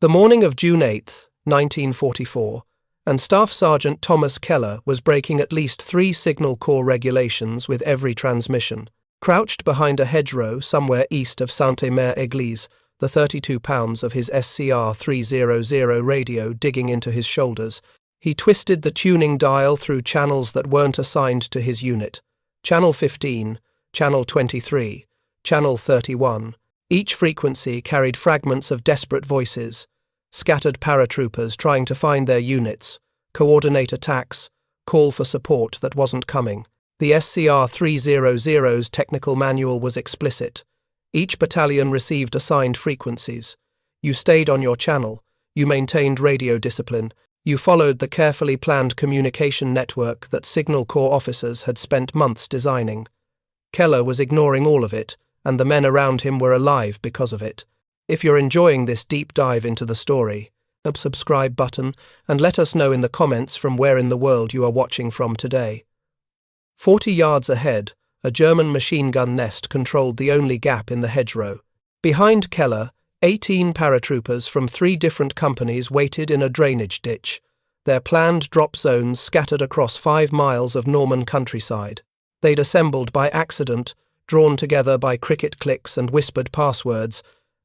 The morning of June 8, 1944, and Staff Sergeant Thomas Keller was breaking at least 3 Signal Corps regulations with every transmission. Crouched behind a hedgerow somewhere east of Sainte-Mère-Église, the 32 pounds of his SCR 300 radio digging into his shoulders, he twisted the tuning dial through channels that weren't assigned to his unit. Channel 15, Channel 23, Channel 31. Each frequency carried fragments of desperate voices, scattered paratroopers trying to find their units, coordinate attacks, call for support that wasn't coming. The SCR 300's technical manual was explicit. Each battalion received assigned frequencies. You stayed on your channel, you maintained radio discipline, you followed the carefully planned communication network that Signal Corps officers had spent months designing. Keller was ignoring all of it, and the men around him were alive because of it. If you're enjoying this deep dive into the story, hit the subscribe button and let us know in the comments from where in the world you are watching from today. 40 yards ahead, a German machine gun nest controlled the only gap in the hedgerow. Behind Keller, 18 paratroopers from 3 different companies waited in a drainage ditch, their planned drop zones scattered across 5 miles of Norman countryside. They'd assembled by accident, drawn together by cricket clicks and whispered passwords,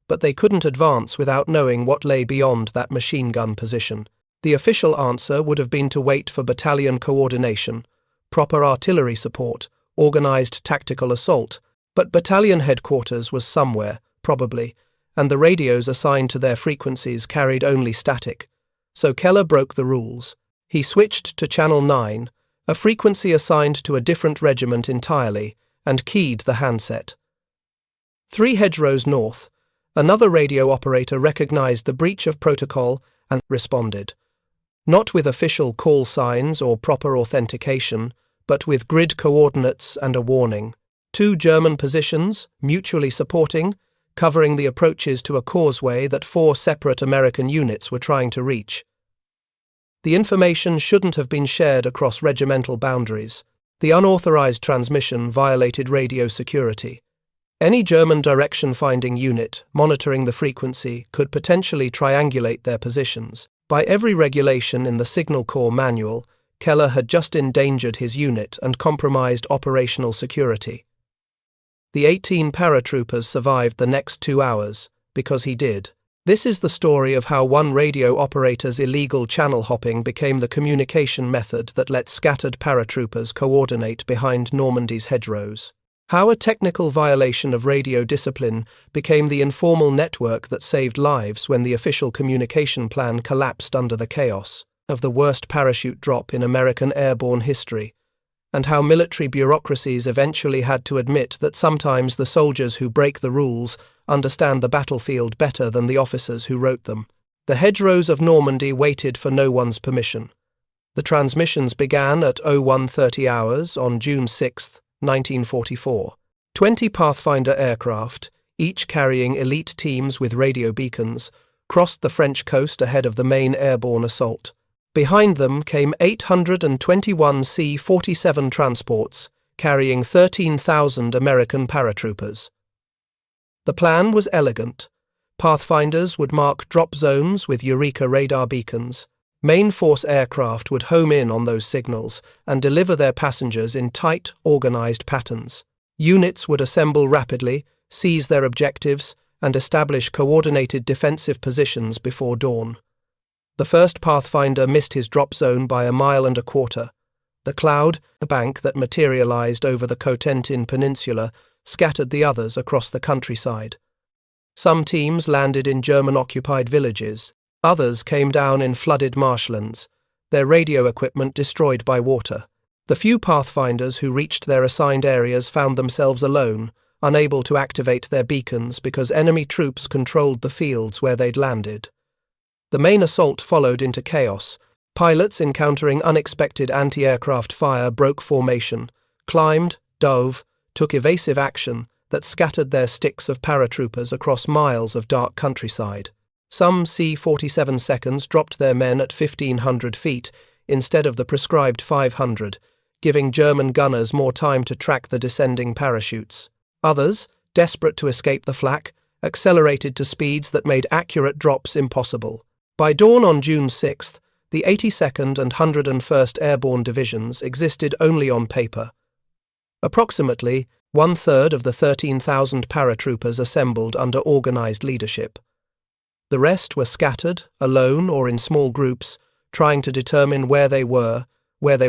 but they couldn't advance without knowing what lay beyond that machine gun position. The official answer would have been to wait for battalion coordination, proper artillery support, organized tactical assault, but battalion headquarters was somewhere, probably, and the radios assigned to their frequencies carried only static. So Keller broke the rules. He switched to Channel 9, a frequency assigned to a different regiment entirely, and keyed the handset. 3 hedgerows north, another radio operator recognized the breach of protocol and responded. Not with official call signs or proper authentication, but with grid coordinates and a warning. 2 German positions, mutually supporting, covering the approaches to a causeway that 4 separate American units were trying to reach. The information shouldn't have been shared across regimental boundaries. The unauthorized transmission violated radio security. Any German direction-finding unit monitoring the frequency could potentially triangulate their positions. By every regulation in the Signal Corps manual, Keller had just endangered his unit and compromised operational security. The 18 paratroopers survived the next 2 hours, because he did. This is the story of how one radio operator's illegal channel hopping became the communication method that let scattered paratroopers coordinate behind Normandy's hedgerows. How a technical violation of radio discipline became the informal network that saved lives when the official communication plan collapsed under the chaos of the worst parachute drop in American airborne history, and how military bureaucracies eventually had to admit that sometimes the soldiers who break the rules understand the battlefield better than the officers who wrote them. The hedgerows of Normandy waited for no one's permission. The transmissions began at 01:30 hours on June 6, 1944. 20 Pathfinder aircraft, each carrying elite teams with radio beacons, crossed the French coast ahead of the main airborne assault. Behind them came 821 C-47 transports, carrying 13,000 American paratroopers. The plan was elegant. Pathfinders would mark drop zones with Eureka radar beacons. Main force aircraft would home in on those signals and deliver their passengers in tight, organized patterns. Units would assemble rapidly, seize their objectives, and establish coordinated defensive positions before dawn. The first Pathfinder missed his drop zone by 1.25 miles. The cloud, the bank that materialized over the Cotentin Peninsula, scattered the others across the countryside. Some teams landed in German-occupied villages. Others came down in flooded marshlands, their radio equipment destroyed by water. The few Pathfinders who reached their assigned areas found themselves alone, unable to activate their beacons because enemy troops controlled the fields where they'd landed. The main assault followed into chaos. Pilots encountering unexpected anti-aircraft fire broke formation, climbed, dove, took evasive action that scattered their sticks of paratroopers across miles of dark countryside. Some C-47 seconds dropped their men at 1,500 feet instead of the prescribed 500, giving German gunners more time to track the descending parachutes. Others, desperate to escape the flak, accelerated to speeds that made accurate drops impossible. By dawn on June 6th, the 82nd and 101st Airborne Divisions existed only on paper. Approximately one-third of the 13,000 paratroopers assembled under organized leadership. The rest were scattered, alone or in small groups, trying to determine where they were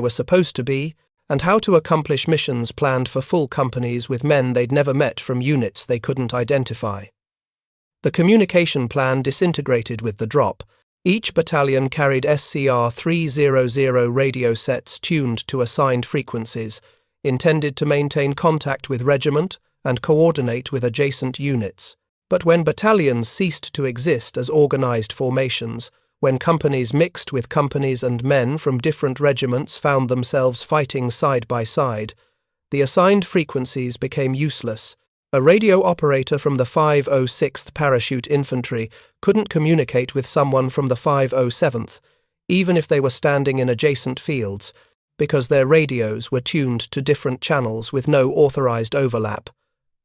supposed to be, and how to accomplish missions planned for full companies with men they'd never met from units they couldn't identify. The communication plan disintegrated with the drop. Each battalion carried SCR 300 radio sets tuned to assigned frequencies, intended to maintain contact with regiment and coordinate with adjacent units. But when battalions ceased to exist as organized formations, when companies mixed with companies and men from different regiments found themselves fighting side by side, the assigned frequencies became useless. A radio operator from the 506th Parachute Infantry couldn't communicate with someone from the 507th, even if they were standing in adjacent fields, because their radios were tuned to different channels with no authorized overlap.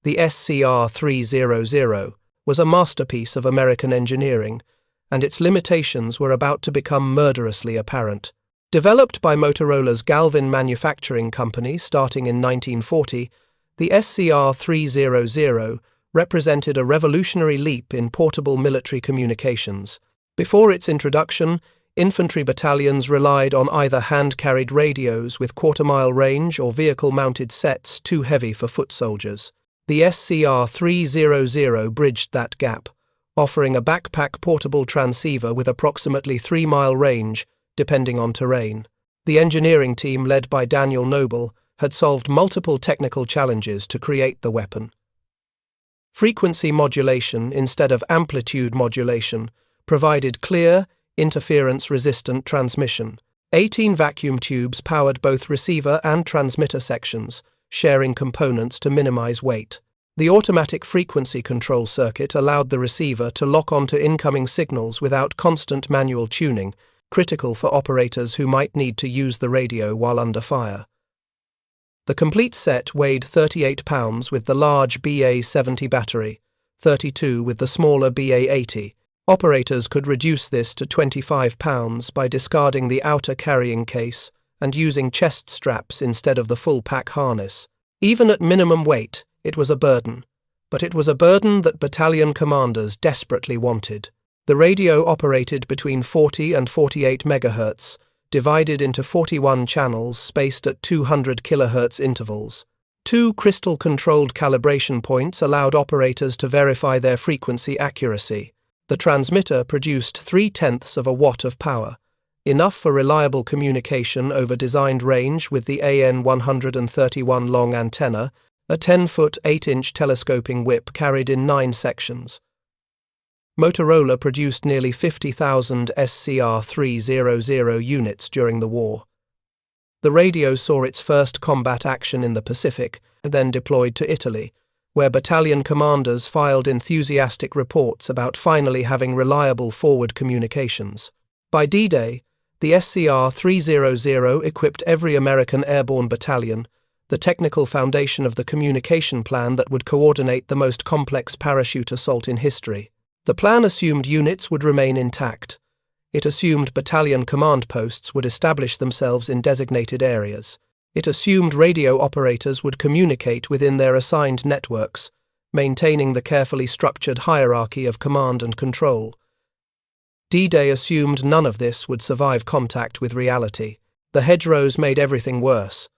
The SCR 300 was a masterpiece of American engineering, and its limitations were about to become murderously apparent. Developed by Motorola's Galvin Manufacturing Company starting in 1940, the SCR 300 represented a revolutionary leap in portable military communications. Before its introduction, infantry battalions relied on either hand-carried radios with quarter-mile range or vehicle-mounted sets too heavy for foot soldiers. The SCR 300 bridged that gap, offering a backpack portable transceiver with approximately 3-mile range, depending on terrain. The engineering team, led by Daniel Noble, had solved multiple technical challenges to create the weapon. Frequency modulation instead of amplitude modulation provided clear, interference-resistant transmission. 18 vacuum tubes powered both receiver and transmitter sections, sharing components to minimize weight. The automatic frequency control circuit allowed the receiver to lock onto incoming signals without constant manual tuning, critical for operators who might need to use the radio while under fire. The complete set weighed 38 pounds with the large BA-70 battery, 32 with the smaller BA-80. Operators could reduce this to 25 pounds by discarding the outer carrying case and using chest straps instead of the full pack harness. Even at minimum weight, it was a burden, but it was a burden that battalion commanders desperately wanted. The radio operated between 40 and 48 MHz, divided into 41 channels spaced at 200 kHz intervals. 2 crystal-controlled calibration points allowed operators to verify their frequency accuracy. The transmitter produced 0.3 of a watt of power, enough for reliable communication over designed range with the AN-131 long antenna, a 10-foot 8-inch telescoping whip carried in 9 sections. Motorola produced nearly 50,000 SCR 300 units during the war. The radio saw its first combat action in the Pacific, then deployed to Italy, where battalion commanders filed enthusiastic reports about finally having reliable forward communications. By D-Day, the SCR 300 equipped every American airborne battalion, the technical foundation of the communication plan that would coordinate the most complex parachute assault in history. The plan assumed units would remain intact. It assumed battalion command posts would establish themselves in designated areas. It assumed radio operators would communicate within their assigned networks, maintaining the carefully structured hierarchy of command and control. D-Day assumed none of this would survive contact with reality. The hedgerows made everything worse.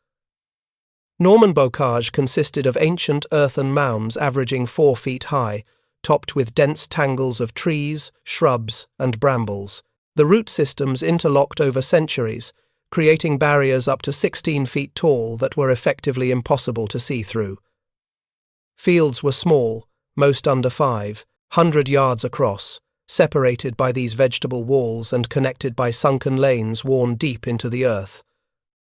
Norman bocage consisted of ancient earthen mounds averaging 4 feet high, topped with dense tangles of trees, shrubs, and brambles. The root systems interlocked over centuries, creating barriers up to 16 feet tall that were effectively impossible to see through. Fields were small, most under 500 yards across, separated by these vegetable walls and connected by sunken lanes worn deep into the earth.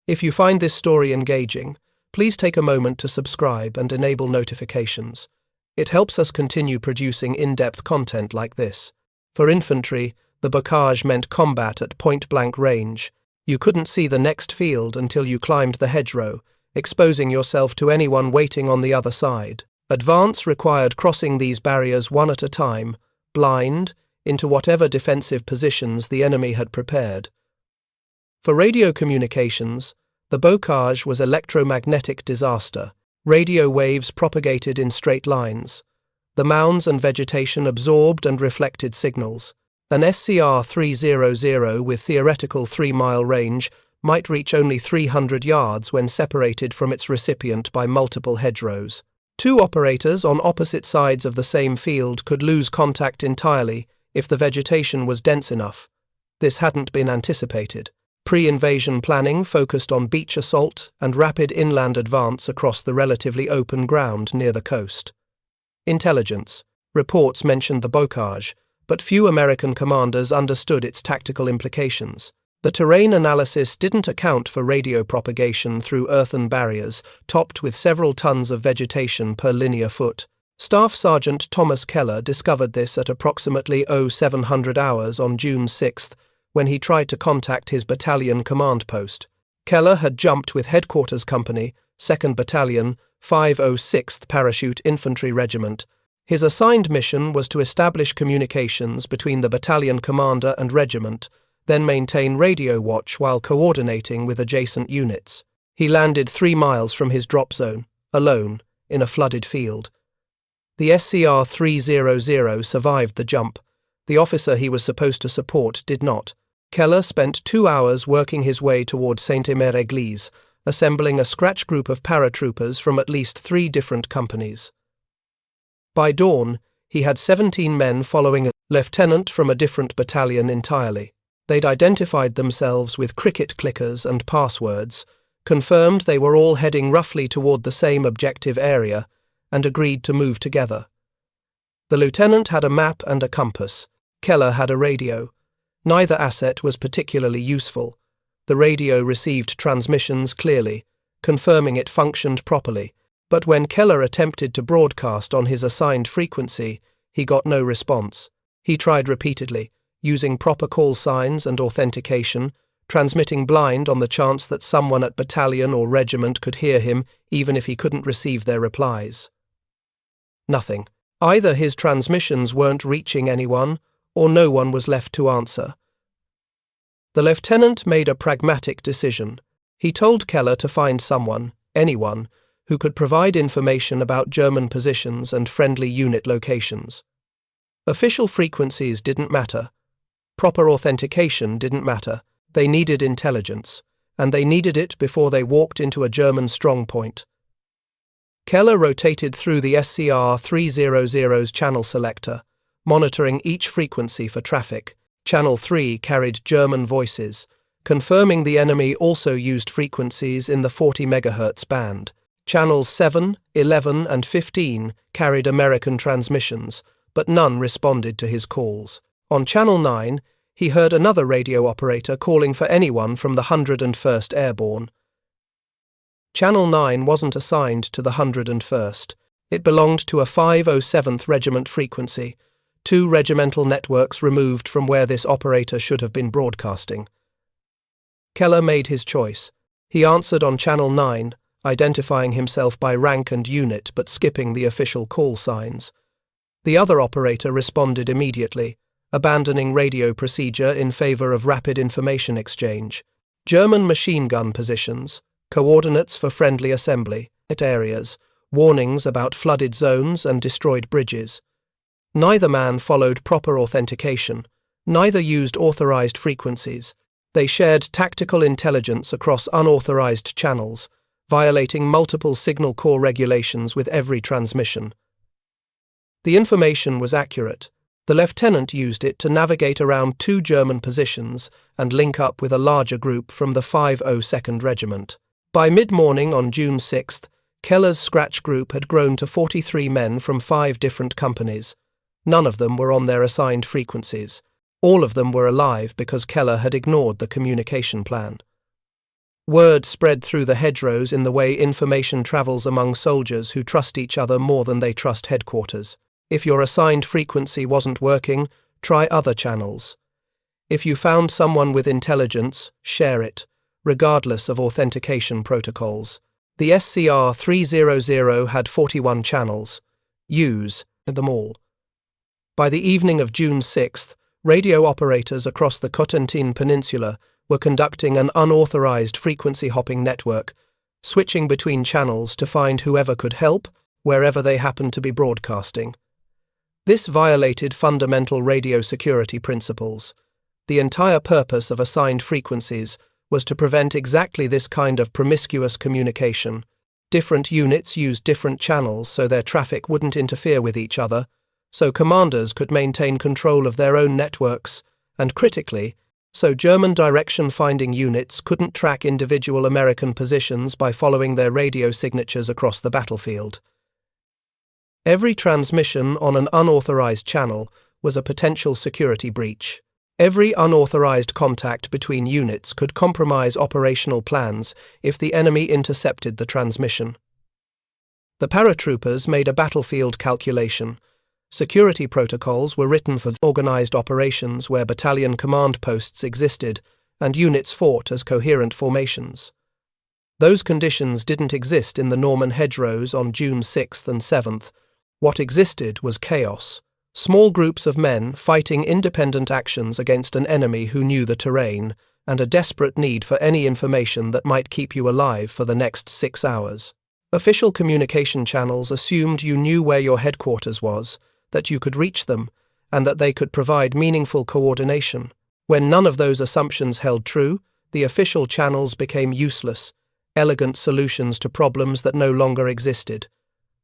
If you find this story engaging, please take a moment to subscribe and enable notifications. It helps us continue producing in-depth content like this. For infantry, the bocage meant combat at point-blank range. You couldn't see the next field until you climbed the hedgerow, exposing yourself to anyone waiting on the other side. Advance required crossing these barriers one at a time, blind, into whatever defensive positions the enemy had prepared. For radio communications, the bocage was electromagnetic disaster. Radio waves propagated in straight lines. The mounds and vegetation absorbed and reflected signals. An SCR-300 with theoretical 3-mile range might reach only 300 yards when separated from its recipient by multiple hedgerows. Two operators on opposite sides of the same field could lose contact entirely if the vegetation was dense enough. This hadn't been anticipated. Pre-invasion planning focused on beach assault and rapid inland advance across the relatively open ground near the coast. Intelligence. Reports mentioned the bocage, but few American commanders understood its tactical implications. The terrain analysis didn't account for radio propagation through earthen barriers, topped with several tons of vegetation per linear foot. Staff Sergeant Thomas Keller discovered this at approximately 0700 hours on June 6, when he tried to contact his battalion command post. Keller had jumped with Headquarters Company, 2nd Battalion, 506th Parachute Infantry Regiment. His assigned mission was to establish communications between the battalion commander and regiment, then maintain radio watch while coordinating with adjacent units. He landed 3 miles from his drop zone, alone, in a flooded field. The SCR-300 survived the jump. The officer he was supposed to support did not. Keller spent 2 hours working his way toward Saint-Aimé-Église, assembling a scratch group of paratroopers from at least 3 different companies. By dawn, he had 17 men following a lieutenant from a different battalion entirely. They'd identified themselves with cricket clickers and passwords, confirmed they were all heading roughly toward the same objective area, and agreed to move together. The lieutenant had a map and a compass. Keller had a radio. Neither asset was particularly useful. The radio received transmissions clearly, confirming it functioned properly, but when Keller attempted to broadcast on his assigned frequency, he got no response. He tried repeatedly, using proper call signs and authentication, transmitting blind on the chance that someone at battalion or regiment could hear him even if he couldn't receive their replies. Nothing. Either his transmissions weren't reaching anyone, or no one was left to answer. The lieutenant made a pragmatic decision. He told Keller to find someone, anyone, who could provide information about German positions and friendly unit locations. Official frequencies didn't matter. Proper authentication didn't matter. They needed intelligence, and they needed it before they walked into a German strongpoint. Keller rotated through the SCR-300's channel selector, monitoring each frequency for traffic. Channel 3 carried German voices, confirming the enemy also used frequencies in the 40 MHz band. Channels 7, 11, and 15 carried American transmissions, but none responded to his calls. On Channel 9, he heard another radio operator calling for anyone from the 101st Airborne. Channel 9 wasn't assigned to the 101st. It belonged to a 507th Regiment frequency, 2 regimental networks removed from where this operator should have been broadcasting. Keller made his choice. He answered on Channel 9, identifying himself by rank and unit but skipping the official call signs. The other operator responded immediately, abandoning radio procedure in favor of rapid information exchange. German machine gun positions, coordinates for friendly assembly, areas, warnings about flooded zones and destroyed bridges. Neither man followed proper authentication. Neither used authorized frequencies. They shared tactical intelligence across unauthorized channels, violating multiple signal corps regulations with every transmission. The information was accurate. The lieutenant used it to navigate around 2 German positions and link up with a larger group from the 502nd Regiment. By mid-morning on June 6th, Keller's scratch group had grown to 43 men from 5 different companies. None of them were on their assigned frequencies. All of them were alive because Keller had ignored the communication plan. Word spread through the hedgerows in the way information travels among soldiers who trust each other more than they trust headquarters. If your assigned frequency wasn't working, try other channels. If you found someone with intelligence, share it, regardless of authentication protocols. The SCR-300 had 41 channels. Use them all. By the evening of June 6th, radio operators across the Cotentin Peninsula were conducting an unauthorized frequency-hopping network, switching between channels to find whoever could help, wherever they happened to be broadcasting. This violated fundamental radio security principles. The entire purpose of assigned frequencies was to prevent exactly this kind of promiscuous communication. Different units used different channels so their traffic wouldn't interfere with each other, so commanders could maintain control of their own networks, and critically, so German direction-finding units couldn't track individual American positions by following their radio signatures across the battlefield. Every transmission on an unauthorized channel was a potential security breach. Every unauthorized contact between units could compromise operational plans if the enemy intercepted the transmission. The paratroopers made a battlefield calculation. Security protocols were written for organized operations where battalion command posts existed and units fought as coherent formations. Those conditions didn't exist in the Norman hedgerows on June 6th and 7th. What existed was chaos. Small groups of men fighting independent actions against an enemy who knew the terrain, and a desperate need for any information that might keep you alive for the next 6 hours. Official communication channels assumed you knew where your headquarters was, that you could reach them, and that they could provide meaningful coordination. When none of those assumptions held true, the official channels became useless, elegant solutions to problems that no longer existed.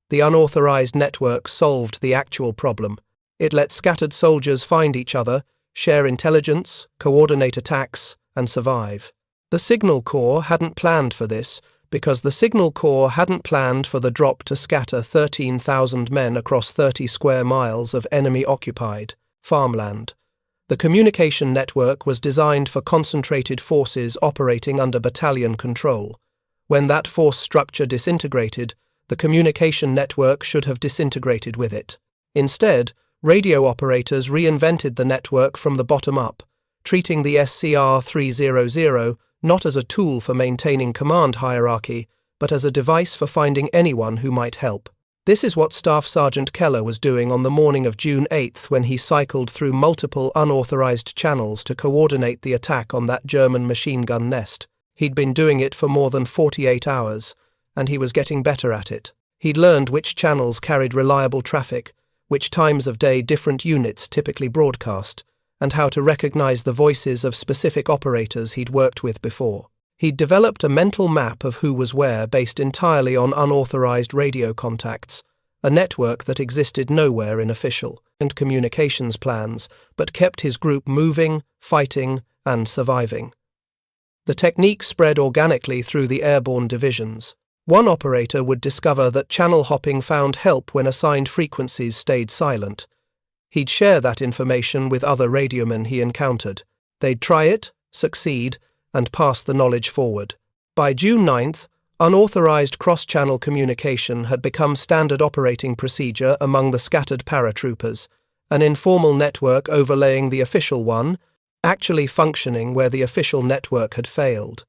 The unauthorized network solved the actual problem. It let scattered soldiers find each other, share intelligence, coordinate attacks, and survive. The Signal Corps hadn't planned for this, because the Signal Corps hadn't planned for the drop to scatter 13,000 men across 30 square miles of enemy-occupied farmland. The communication network was designed for concentrated forces operating under battalion control. When that force structure disintegrated, the communication network should have disintegrated with it. Instead, radio operators reinvented the network from the bottom up, treating the SCR-300 not as a tool for maintaining command hierarchy, but as a device for finding anyone who might help. This is what Staff Sergeant Keller was doing on the morning of June 8th when he cycled through multiple unauthorized channels to coordinate the attack on that German machine gun nest. He'd been doing it for more than 48 hours, and he was getting better at it. He'd learned which channels carried reliable traffic, which times of day different units typically broadcast, and how to recognize the voices of specific operators he'd worked with before. He'd developed a mental map of who was where based entirely on unauthorized radio contacts, a network that existed nowhere in official and communications plans, but kept his group moving, fighting, and surviving. The technique spread organically through the airborne divisions. One operator would discover that channel hopping found help when assigned frequencies stayed silent. He'd share that information with other radiomen he encountered. They'd try it, succeed, and pass the knowledge forward. By June 9th, unauthorized cross-channel communication had become standard operating procedure among the scattered paratroopers, an informal network overlaying the official one, actually functioning where the official network had failed.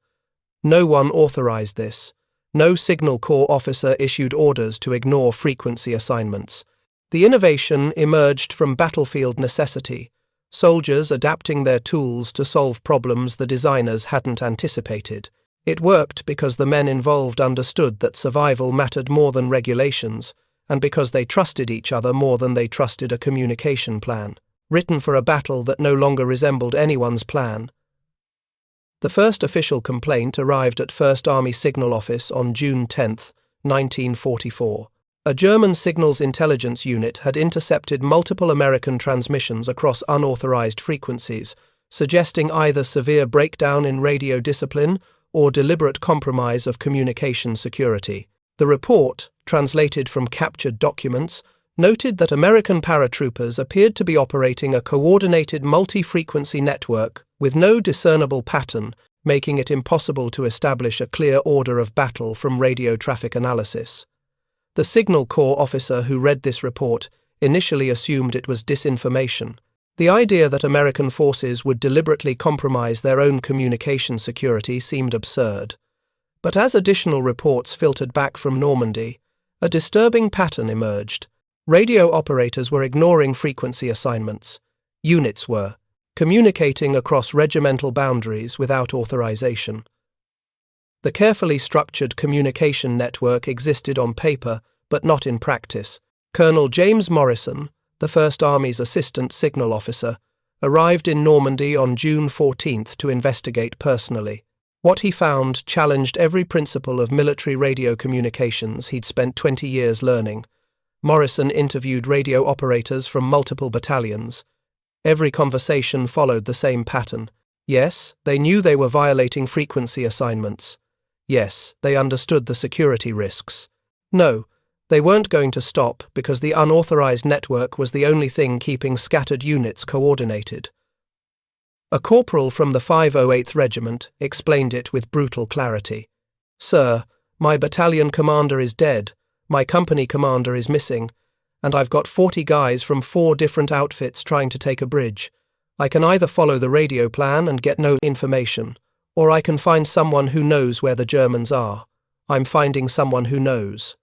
No one authorized this. No Signal Corps officer issued orders to ignore frequency assignments. The innovation emerged from battlefield necessity, soldiers adapting their tools to solve problems the designers hadn't anticipated. It worked because the men involved understood that survival mattered more than regulations, and because they trusted each other more than they trusted a communication plan, written for a battle that no longer resembled anyone's plan. The first official complaint arrived at 1st Army Signal Office on June 10, 1944. A German signals intelligence unit had intercepted multiple American transmissions across unauthorized frequencies, suggesting either severe breakdown in radio discipline or deliberate compromise of communication security. The report, translated from captured documents, noted that American paratroopers appeared to be operating a coordinated multi-frequency network with no discernible pattern, making it impossible to establish a clear order of battle from radio traffic analysis. The Signal Corps officer who read this report initially assumed it was disinformation. The idea that American forces would deliberately compromise their own communication security seemed absurd. But as additional reports filtered back from Normandy, a disturbing pattern emerged. Radio operators were ignoring frequency assignments. Units were communicating across regimental boundaries without authorization. The carefully structured communication network existed on paper, but not in practice. Colonel James Morrison, the First Army's assistant signal officer, arrived in Normandy on June 14th to investigate personally. What he found challenged every principle of military radio communications he'd spent 20 years learning. Morrison interviewed radio operators from multiple battalions. Every conversation followed the same pattern. Yes, they knew they were violating frequency assignments. Yes, they understood the security risks. No, they weren't going to stop because the unauthorized network was the only thing keeping scattered units coordinated. A corporal from the 508th Regiment explained it with brutal clarity. "Sir, my battalion commander is dead, my company commander is missing, and I've got 40 guys from 4 different outfits trying to take a bridge. I can either follow the radio plan and get no information, or I can find someone who knows where the Germans are. I'm finding someone who knows."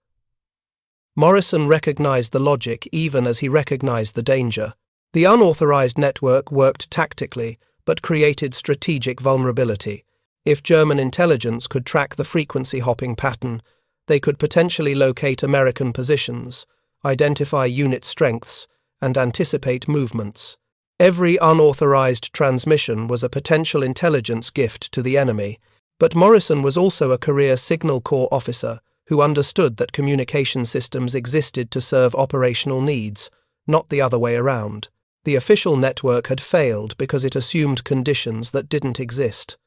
Morrison recognized the logic even as he recognized the danger. The unauthorized network worked tactically, but created strategic vulnerability. If German intelligence could track the frequency-hopping pattern, they could potentially locate American positions, identify unit strengths, and anticipate movements. Every unauthorized transmission was a potential intelligence gift to the enemy, but Morrison was also a career Signal Corps officer who understood that communication systems existed to serve operational needs, not the other way around. The official network had failed because it assumed conditions that didn't exist.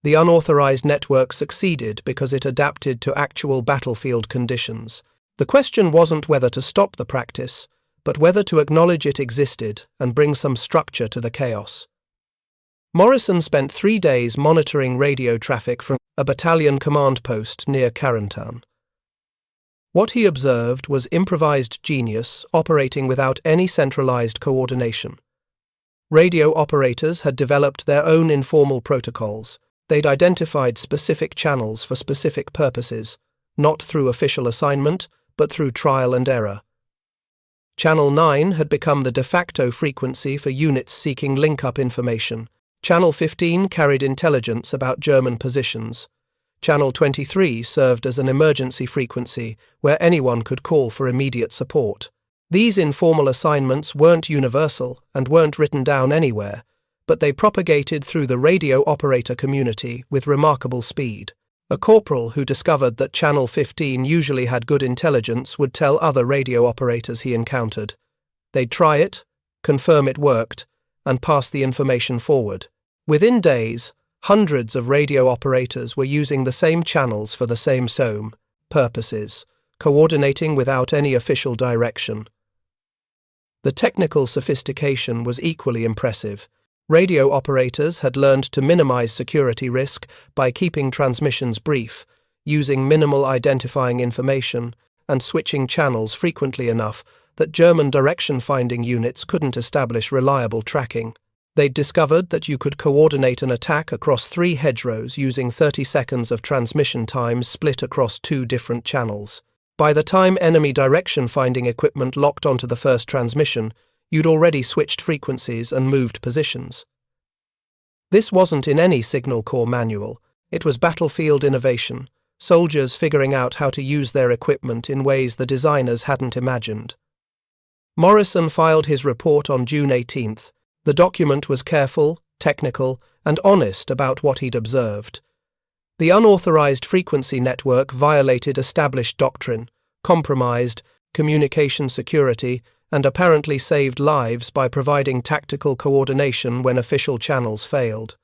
The unauthorized network succeeded because it adapted to actual battlefield conditions. The question wasn't whether to stop the practice, but whether to acknowledge it existed and bring some structure to the chaos. Morrison spent 3 days monitoring radio traffic from a battalion command post near Carentan. What he observed was improvised genius operating without any centralized coordination. Radio operators had developed their own informal protocols. They'd identified specific channels for specific purposes, not through official assignment, but through trial and error. Channel 9 had become the de facto frequency for units seeking link-up information. Channel 15 carried intelligence about German positions. Channel 23 served as an emergency frequency where anyone could call for immediate support. These informal assignments weren't universal and weren't written down anywhere, but they propagated through the radio operator community with remarkable speed. A corporal who discovered that Channel 15 usually had good intelligence would tell other radio operators he encountered. They'd try it, confirm it worked, and pass the information forward. Within days, hundreds of radio operators were using the same channels for the same purposes, coordinating without any official direction. The technical sophistication was equally impressive. Radio operators had learned to minimize security risk by keeping transmissions brief, using minimal identifying information, and switching channels frequently enough that German direction-finding units couldn't establish reliable tracking. They'd discovered that you could coordinate an attack across 3 hedgerows using 30 seconds of transmission time split across 2 different channels. By the time enemy direction-finding equipment locked onto the first transmission, you'd already switched frequencies and moved positions. This wasn't in any Signal Corps manual. It was battlefield innovation, soldiers figuring out how to use their equipment in ways the designers hadn't imagined. Morrison filed his report on June 18th. The document was careful, technical, and honest about what he'd observed. The unauthorized frequency network violated established doctrine, compromised communication security, and apparently saved lives by providing tactical coordination when official channels failed.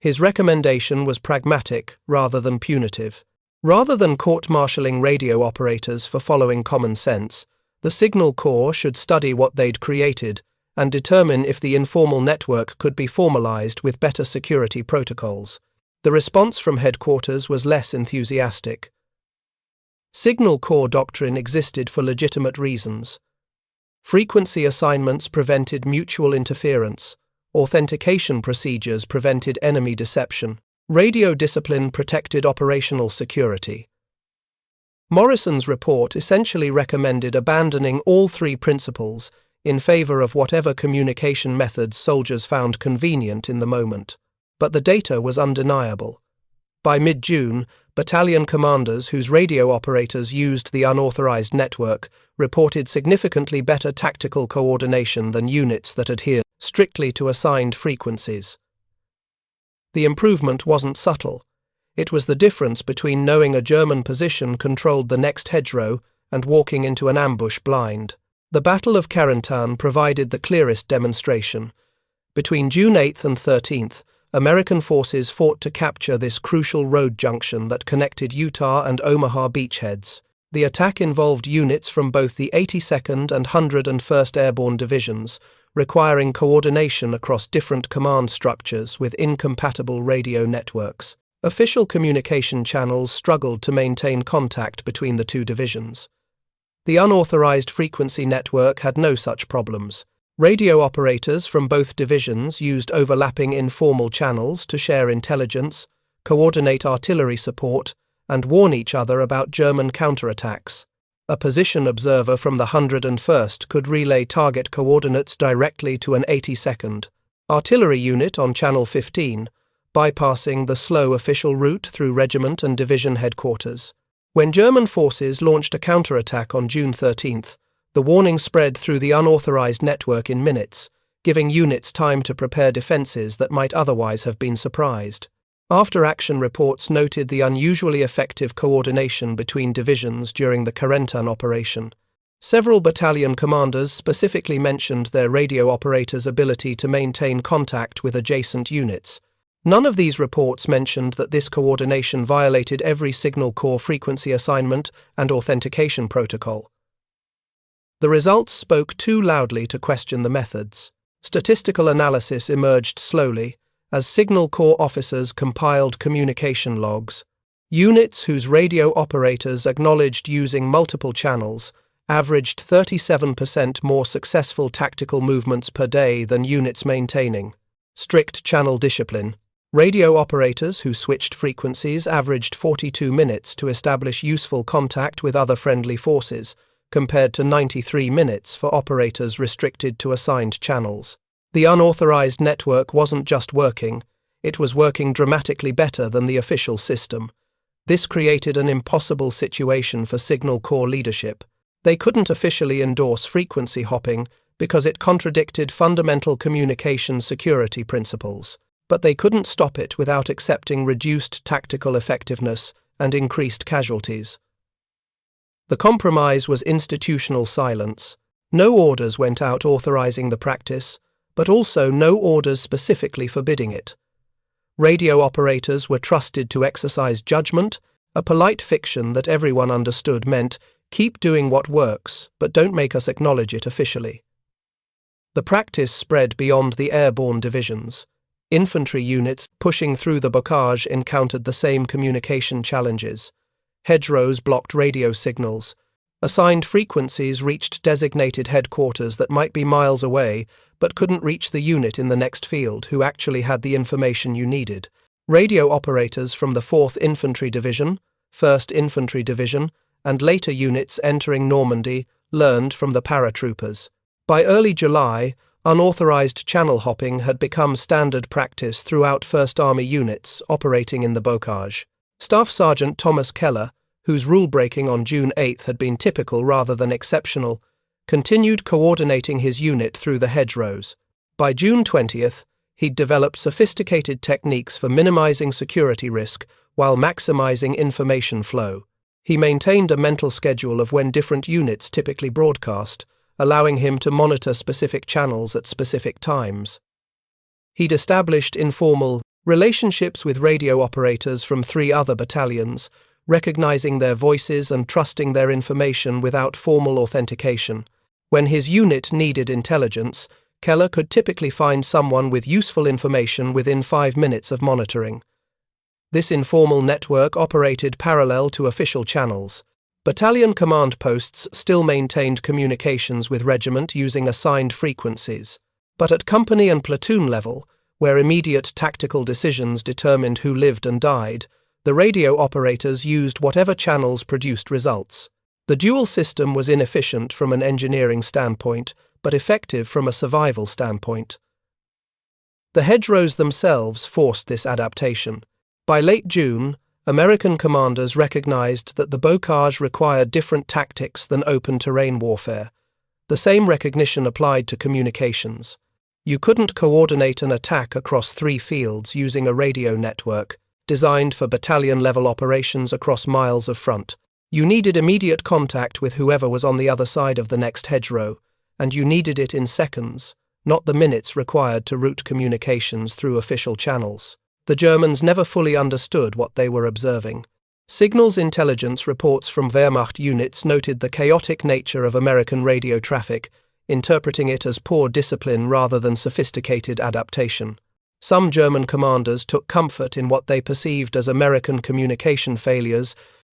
His recommendation was pragmatic rather than punitive. Rather than court-martialing radio operators for following common sense, the Signal Corps should study what they'd created and determine if the informal network could be formalized with better security protocols. The response from headquarters was less enthusiastic. Signal Corps doctrine existed for legitimate reasons. Frequency assignments prevented mutual interference. Authentication procedures prevented enemy deception. Radio discipline protected operational security. Morrison's report essentially recommended abandoning all three principles in favor of whatever communication methods soldiers found convenient in the moment. But the data was undeniable. By mid-June, battalion commanders whose radio operators used the unauthorized network reported significantly better tactical coordination than units that adhered strictly to assigned frequencies. The improvement wasn't subtle. It was the difference between knowing a German position controlled the next hedgerow and walking into an ambush blind. The Battle of Carentan provided the clearest demonstration. Between June 8th and 13th, American forces fought to capture this crucial road junction that connected Utah and Omaha beachheads. The attack involved units from both the 82nd and 101st Airborne Divisions, requiring coordination across different command structures with incompatible radio networks. Official communication channels struggled to maintain contact between the two divisions. The unauthorized frequency network had no such problems. Radio operators from both divisions used overlapping informal channels to share intelligence, coordinate artillery support, and warn each other about German counterattacks. A position observer from the 101st could relay target coordinates directly to an 82nd artillery unit on Channel 15, bypassing the slow official route through regiment and division headquarters. When German forces launched a counterattack on June 13th, the warning spread through the unauthorized network in minutes, giving units time to prepare defenses that might otherwise have been surprised. After-action reports noted the unusually effective coordination between divisions during the Carentan operation. Several battalion commanders specifically mentioned their radio operators' ability to maintain contact with adjacent units. None of these reports mentioned that this coordination violated every signal corps frequency assignment and authentication protocol. The results spoke too loudly to question the methods. Statistical analysis emerged slowly as signal corps officers compiled communication logs. Units whose radio operators acknowledged using multiple channels averaged 37% more successful tactical movements per day than units maintaining strict channel discipline. Radio operators who switched frequencies averaged 42 minutes to establish useful contact with other friendly forces, compared to 93 minutes for operators restricted to assigned channels. The unauthorized network wasn't just working, it was working dramatically better than the official system. This created an impossible situation for Signal Corps leadership. They couldn't officially endorse frequency hopping because it contradicted fundamental communication security principles, but they couldn't stop it without accepting reduced tactical effectiveness and increased casualties. The compromise was institutional silence. No orders went out authorizing the practice, but also no orders specifically forbidding it. Radio operators were trusted to exercise judgment, a polite fiction that everyone understood meant, keep doing what works, but don't make us acknowledge it officially. The practice spread beyond the airborne divisions. Infantry units pushing through the bocage encountered the same communication challenges. Hedgerows blocked radio signals. Assigned frequencies reached designated headquarters that might be miles away, but couldn't reach the unit in the next field who actually had the information you needed. Radio operators from the 4th Infantry Division, 1st Infantry Division, and later units entering Normandy learned from the Paratroopers. By early July, unauthorized channel hopping had become standard practice throughout 1st Army units operating in the bocage. Staff Sergeant Thomas Keller, whose rule-breaking on June 8th had been typical rather than exceptional, continued coordinating his unit through the hedgerows. By June 20th, he'd developed sophisticated techniques for minimizing security risk while maximizing information flow. He maintained a mental schedule of when different units typically broadcast, allowing him to monitor specific channels at specific times. He'd established informal relationships with radio operators from 3 other battalions, recognizing their voices and trusting their information without formal authentication. When his unit needed intelligence, Keller could typically find someone with useful information within 5 minutes of monitoring. This informal network operated parallel to official channels. Battalion command posts still maintained communications with regiment using assigned frequencies. But at company and platoon level, where immediate tactical decisions determined who lived and died, the radio operators used whatever channels produced results. The dual system was inefficient from an engineering standpoint, but effective from a survival standpoint. The Hedgerows themselves forced this adaptation. By late June, American commanders recognized that the bocage required different tactics than open terrain warfare. The same recognition applied to communications. You couldn't coordinate an attack across 3 fields using a radio network, designed for battalion-level operations across miles of front. You needed immediate contact with whoever was on the other side of the next hedgerow, and you needed it in seconds, not the minutes required to route communications through official channels. The Germans never fully understood what they were observing. Signals intelligence reports from Wehrmacht units noted the chaotic nature of American radio traffic, interpreting it as poor discipline rather than sophisticated adaptation. Some German commanders took comfort in what they perceived as American communication failures,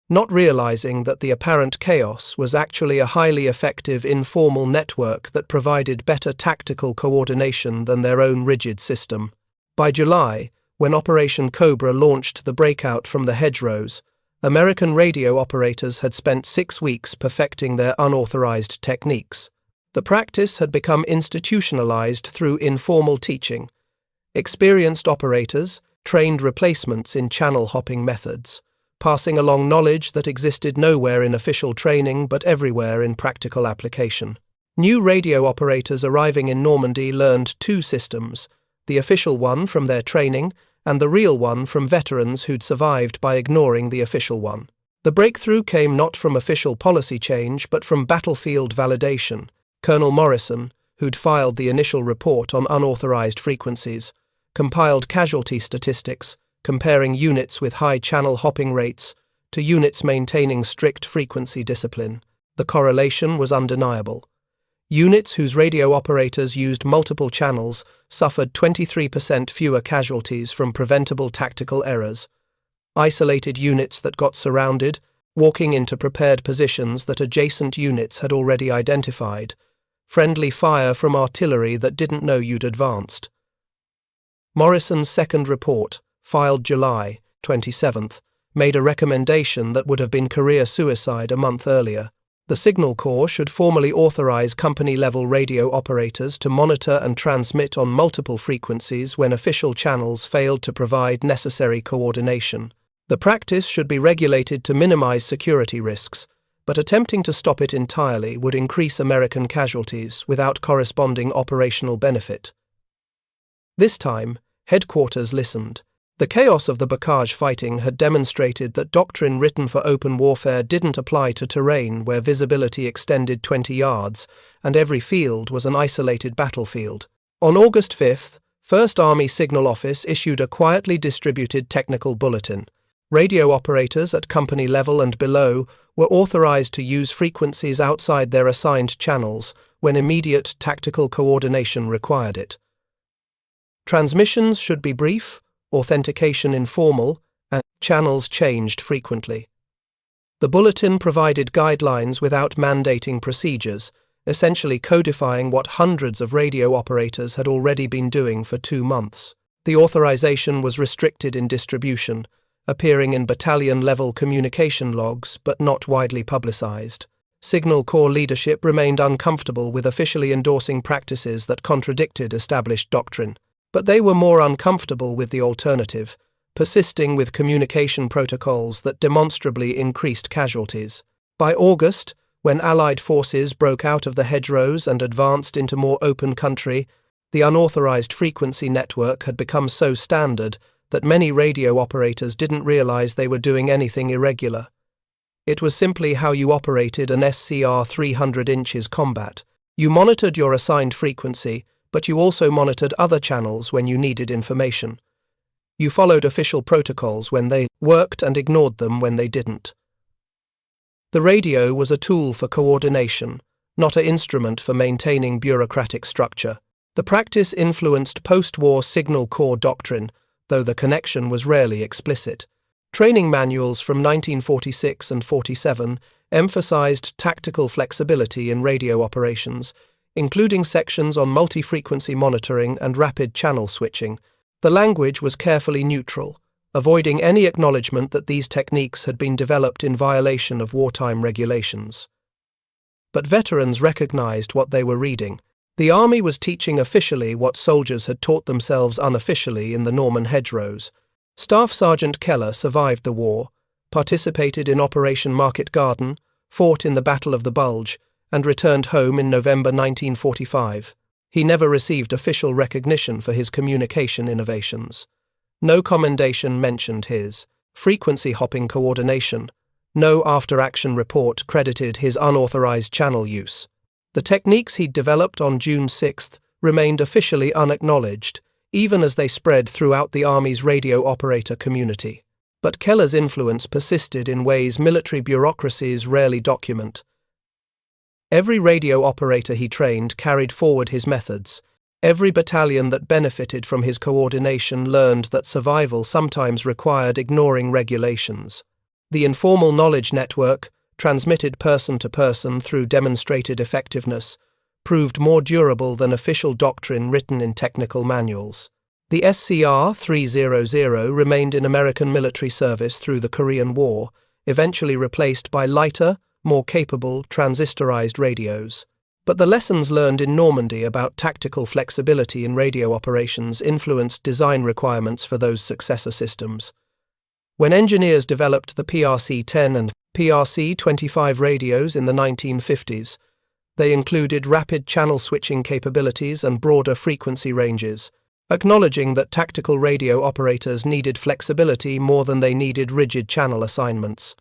not realizing that the apparent chaos was actually a highly effective informal network that provided better tactical coordination than their own rigid system. By July, when Operation Cobra launched the breakout from the Hedgerows, American radio operators had spent 6 weeks perfecting their unauthorized techniques. The practice had become institutionalized through informal teaching. Experienced operators trained replacements in channel-hopping methods, passing along knowledge that existed nowhere in official training but everywhere in practical application. New radio operators arriving in Normandy learned 2 systems, the official one from their training and the real one from veterans who'd survived by ignoring the official one. The breakthrough came not from official policy change but from battlefield validation. Colonel Morrison, who'd filed the initial report on unauthorized frequencies, compiled casualty statistics, comparing units with high channel hopping rates to units maintaining strict frequency discipline. The correlation was undeniable. Units whose radio operators used multiple channels suffered 23% fewer casualties from preventable tactical errors. Isolated units that got surrounded, walking into prepared positions that adjacent units had already identified. Friendly fire from artillery that didn't know you'd advanced. Morrison's second report, filed July 27th, made a recommendation that would have been career suicide a month earlier. The Signal Corps should formally authorize company-level radio operators to monitor and transmit on multiple frequencies when official channels failed to provide necessary coordination. The practice should be regulated to minimize security risks, but attempting to stop it entirely would increase American casualties without corresponding operational benefit. This time, headquarters listened. The chaos of the bocage fighting had demonstrated that doctrine written for open warfare didn't apply to terrain where visibility extended 20 yards and every field was an isolated battlefield. On August 5th, 1st Army Signal Office issued a quietly distributed technical bulletin. Radio operators at company level and below were authorized to use frequencies outside their assigned channels when immediate tactical coordination required it. Transmissions should be brief, authentication informal, and channels changed frequently. The bulletin provided guidelines without mandating procedures, essentially codifying what hundreds of radio operators had already been doing for 2 months. The authorization was restricted in distribution, appearing in battalion-level communication logs but not widely publicized. Signal Corps leadership remained uncomfortable with officially endorsing practices that contradicted established doctrine. But they were more uncomfortable with the alternative, persisting with communication protocols that demonstrably increased casualties. By August, when Allied forces broke out of the Hedgerows and advanced into more open country, the unauthorized frequency network had become so standard that many radio operators didn't realize they were doing anything irregular. It was simply how you operated an SCR 300 inches combat. You monitored your assigned frequency, but you also monitored other channels when you needed information. You followed official protocols when they worked and ignored them when they didn't. The radio was a tool for coordination, not an instrument for maintaining bureaucratic structure. The practice influenced post-war Signal Corps doctrine, though the connection was rarely explicit. Training manuals from 1946 and 47 emphasized tactical flexibility in radio operations, including sections on multi-frequency monitoring and rapid channel switching, The language was carefully neutral, avoiding any acknowledgement that these techniques had been developed in violation of wartime regulations. But veterans recognized what they were reading. The army was teaching officially what soldiers had taught themselves unofficially in the Norman Hedgerows. Staff Sergeant Keller survived the war, participated in Operation Market Garden, fought in the Battle of the Bulge, and returned home in November 1945. He never received official recognition for his communication innovations. No commendation mentioned his frequency-hopping coordination. No after-action report credited his unauthorized channel use. The techniques he'd developed on June 6 remained officially unacknowledged, even as they spread throughout the Army's radio operator community. But Keller's influence persisted in ways military bureaucracies rarely document. Every radio operator he trained carried forward his methods. Every battalion that benefited from his coordination learned that survival sometimes required ignoring regulations. The informal knowledge network, transmitted person to person through demonstrated effectiveness, proved more durable than official doctrine written in technical manuals. The SCR-300 remained in American military service through the Korean War, eventually replaced by lighter, more capable transistorized radios. But the lessons learned in Normandy about tactical flexibility in radio operations influenced design requirements for those successor systems. When engineers developed the PRC-10 and PRC-25 radios in the 1950s, they included rapid channel switching capabilities and broader frequency ranges, acknowledging that tactical radio operators needed flexibility more than they needed rigid channel assignments.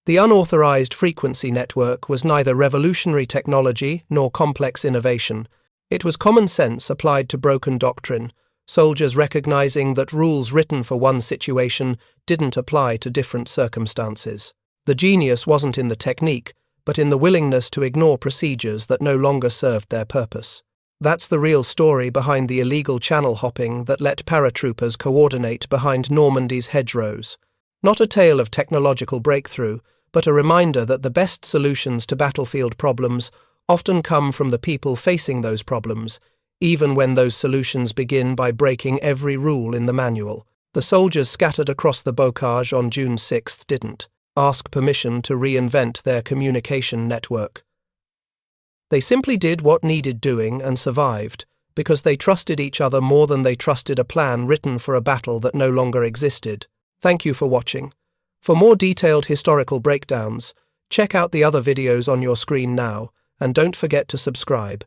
The unauthorized frequency network was neither revolutionary technology nor complex innovation. It was common sense applied to broken doctrine, soldiers recognizing that rules written for one situation didn't apply to different circumstances. The genius wasn't in the technique, but in the willingness to ignore procedures that no longer served their purpose. That's the real story behind the illegal channel hopping that let paratroopers coordinate behind Normandy's hedgerows. Not a tale of technological breakthrough, but a reminder that the best solutions to battlefield problems often come from the people facing those problems, even when those solutions begin by breaking every rule in the manual. The soldiers scattered across the bocage on June 6 didn't ask permission to reinvent their communication network. They simply did what needed doing and survived, because they trusted each other more than they trusted a plan written for a battle that no longer existed. Thank you for watching. For more detailed historical breakdowns, check out the other videos on your screen now, and don't forget to subscribe.